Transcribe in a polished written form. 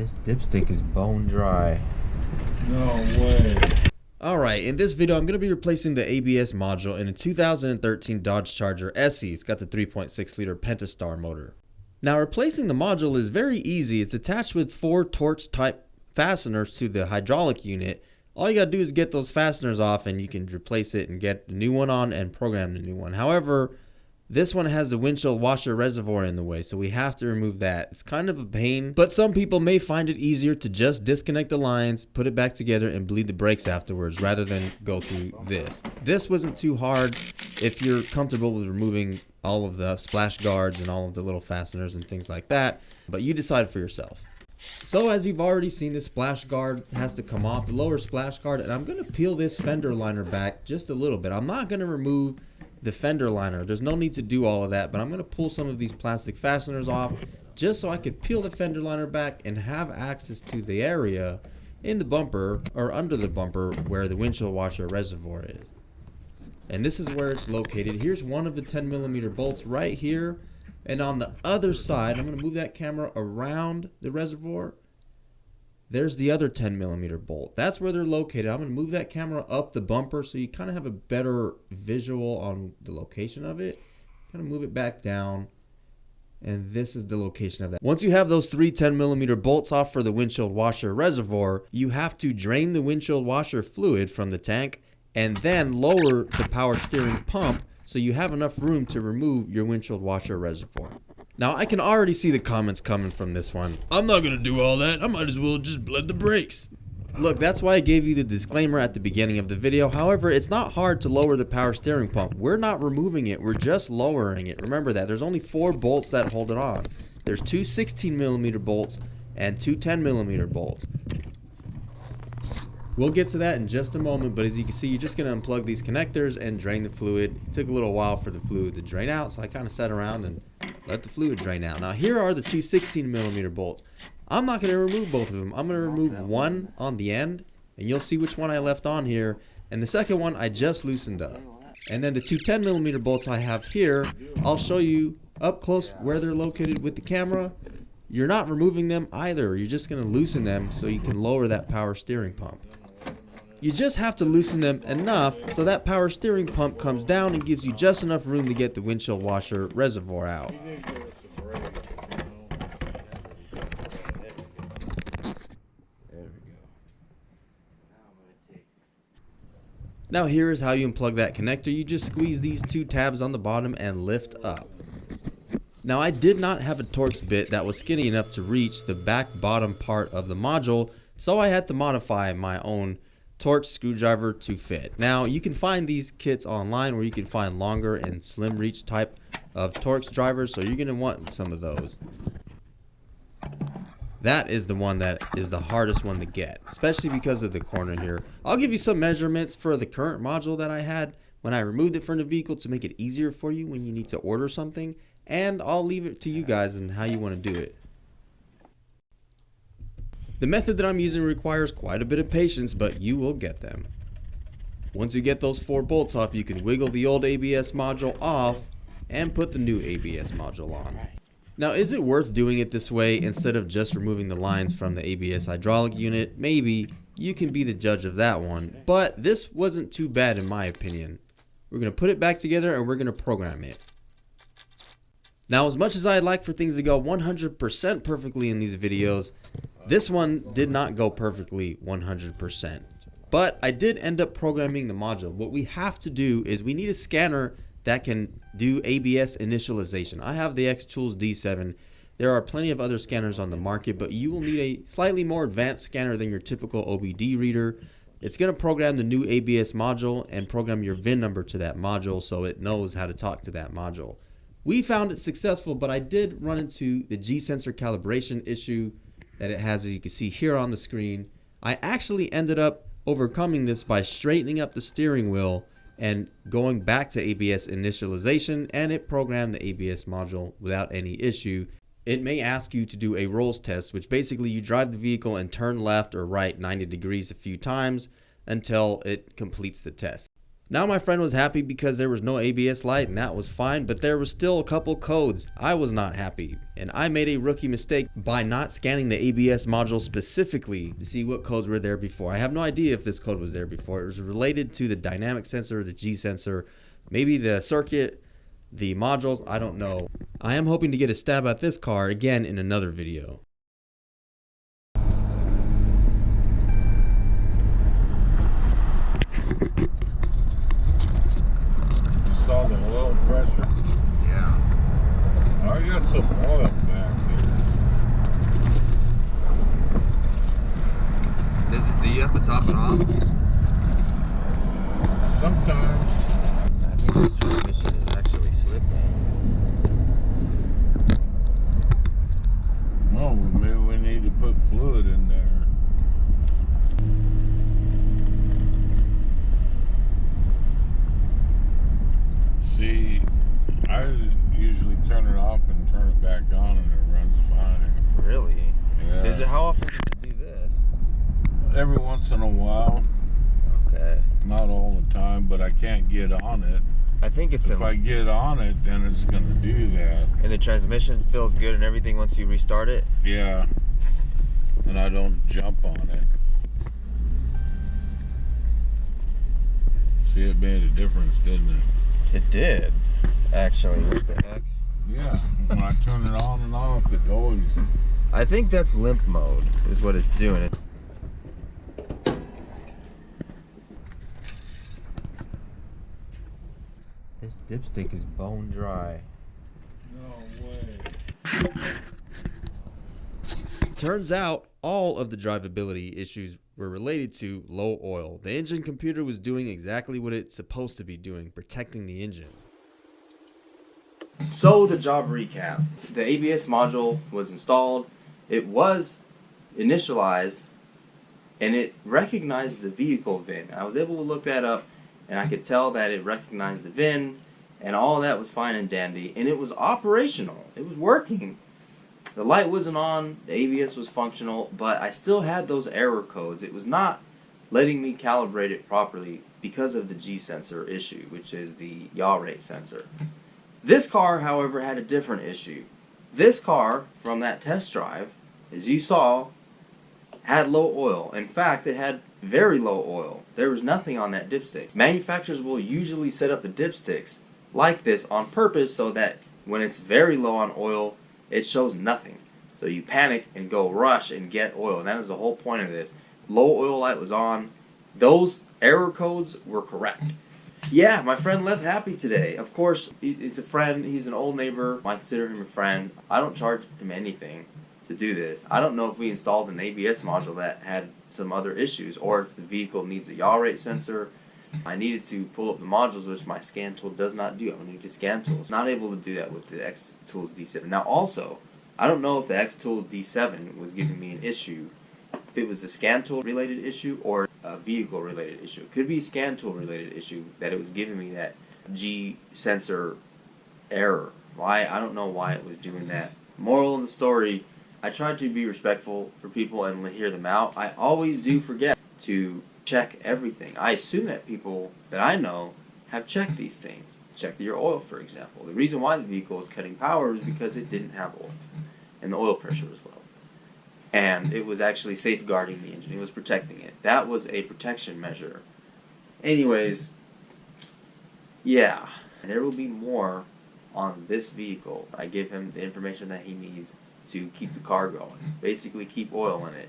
This dipstick is bone dry. No way. Alright, in this video I'm going to be replacing the ABS module in a 2013 Dodge Charger SE. It's got the 3.6 liter Pentastar motor. Now replacing the module is very easy. It's attached with 4 Torx type fasteners to the hydraulic unit. All you got to do is get those fasteners off and you can replace it and get the new one on and program the new one. However, this one has the windshield washer reservoir in the way, so we have to remove that. It's kind of a pain, but some people may find it easier to just disconnect the lines, put it back together, and bleed the brakes afterwards rather than go through this. This wasn't too hard if you're comfortable with removing all of the splash guards and all of the little fasteners and things like that, but you decide for yourself. So as you've already seen, the splash guard has to come off, the lower splash guard, and I'm going to peel this fender liner back just a little bit. I'm not going to remove the fender liner. There's no need to do all of that, but I'm going to pull some of these plastic fasteners off just so I could peel the fender liner back and have access to the area in the bumper or under the bumper where the windshield washer reservoir is. And this is where it's located. Here's one of the 10mm bolts right here, and on the other side, I'm going to move that camera around the reservoir. There's the other 10mm bolt. That's where they're located. I'm going to move that camera up the bumper so you kind of have a better visual on the location of it. Kind of move it back down. And this is the location of that. Once you have those 3 10mm bolts off for the windshield washer reservoir, you have to drain the windshield washer fluid from the tank and then lower the power steering pump so you have enough room to remove your windshield washer reservoir. Now, I can already see the comments coming from this one. I'm not going to do all that. I might as well just bled the brakes. Look, that's why I gave you the disclaimer at the beginning of the video. However, it's not hard to lower the power steering pump. We're not removing it. We're just lowering it. Remember that. There's only 4 bolts that hold it on. There's 2 16mm bolts and 2 10mm bolts. We'll get to that in just a moment, but as you can see, you're just going to unplug these connectors and drain the fluid. It took a little while for the fluid to drain out, so I kind of sat around and let the fluid drain out. Now here are the 2 16mm bolts. I'm not going to remove both of them. I'm going to remove one on the end, and you'll see which one I left on here, and the second one I just loosened up. And then the 2 10mm bolts I have here, I'll show you up close where they're located with the camera. You're not removing them either. You're just going to loosen them so you can lower that power steering pump. You just have to loosen them enough so that power steering pump comes down and gives you just enough room to get the windshield washer reservoir out. Now here is how you unplug that connector. You just squeeze these 2 tabs on the bottom and lift up. Now I did not have a Torx bit that was skinny enough to reach the back bottom part of the module, so I had to modify my own Torx screwdriver to fit. Now you can find these kits online where you can find longer and slim reach type of Torx drivers, so you're going to want some of those. That is the one that is the hardest one to get, especially because of the corner here. I'll give you some measurements for the current module that I had when I removed it from the vehicle to make it easier for you when you need to order something, and I'll leave it to you guys and how you want to do it. The method that I'm using requires quite a bit of patience, but you will get them. Once you get those 4 bolts off, you can wiggle the old ABS module off and put the new ABS module on. Now, is it worth doing it this way instead of just removing the lines from the ABS hydraulic unit? Maybe. You can be the judge of that one, but this wasn't too bad in my opinion. We're going to put it back together and we're going to program it. Now, as much as I'd like for things to go 100% perfectly in these videos, this one did not go perfectly 100%, but I did end up programming the module. What we have to do is we need a scanner that can do ABS initialization. I have the X-Tools D7. There are plenty of other scanners on the market, but you will need a slightly more advanced scanner than your typical OBD reader. It's going to program the new ABS module and program your VIN number to that module so it knows how to talk to that module. We found it successful, but I did run into the G-sensor calibration issue that it has, as you can see here on the screen. I actually ended up overcoming this by straightening up the steering wheel and going back to ABS initialization, and it programmed the ABS module without any issue. It may ask you to do a rolls test, which basically you drive the vehicle and turn left or right 90 degrees a few times until it completes the test. Now my friend was happy because there was no ABS light and that was fine, but there was still a couple codes. I was not happy, and I made a rookie mistake by not scanning the ABS module specifically to see what codes were there before. I have no idea if this code was there before. It was related to the dynamic sensor, the G sensor, maybe the circuit, the modules, I don't know. I am hoping to get a stab at this car again in another video. Saw the oil pressure. Yeah. I got some oil back there. Do you have to top it off? Sometimes. I think this transmission is actually slipping. Well, maybe we need to put fluid in there. See, I usually turn it off and turn it back on and it runs fine. Really? Yeah. How often do you do this? Every once in a while. Okay. Not all the time, but I can't get on it. I think it's If I get on it, then it's going to do that. and the transmission feels good and everything once you restart it. Yeah. And I don't jump on it. See, it made a difference, didn't it? It did, actually. What the heck? Yeah. When I turn it on and off, it always... I think that's limp mode is what it's doing. This dipstick is bone dry. No way. Turns out all of the drivability issues were related to low oil. The engine computer was doing exactly what it's supposed to be doing, protecting the engine. So the job recap. The ABS module was installed, it was initialized, and it recognized the vehicle VIN. I was able to look that up and I could tell that it recognized the VIN and all that was fine and dandy, and it was operational. It was working. The light wasn't on, the ABS was functional, but I still had those error codes. It was not letting me calibrate it properly because of the G sensor issue, which is the yaw rate sensor. This car, however, had a different issue. This car, from that test drive, as you saw, had low oil. In fact, it had very low oil. There was nothing on that dipstick. Manufacturers will usually set up the dipsticks like this on purpose so that when it's very low on oil, it shows nothing. So you panic and go rush and get oil. And that is the whole point of this. Low oil light was on. Those error codes were correct. Yeah, my friend left happy today. Of course, he's a friend. He's an old neighbor. I consider him a friend. I don't charge him anything to do this. I don't know if we installed an ABS module that had some other issues or if the vehicle needs a yaw rate sensor. I needed to pull up the modules, which my scan tool does not do. I need the scan tool. Not able to do that with the X Tools D7. Now also, I don't know if the X Tool D7 was giving me an issue, if it was a scan tool related issue or a vehicle related issue. It could be a scan tool related issue that it was giving me that G sensor error. Why? I don't know why it was doing that. Moral of the story, I tried to be respectful for people and hear them out. I always do forget to check everything. I assume that people that I know have checked these things. Check your oil, for example. The reason why the vehicle was cutting power is because it didn't have oil and the oil pressure was low. And it was actually safeguarding the engine. It was protecting it. That was a protection measure. Anyways, yeah. There will be more on this vehicle. I give him the information that he needs to keep the car going. Basically, keep oil in it.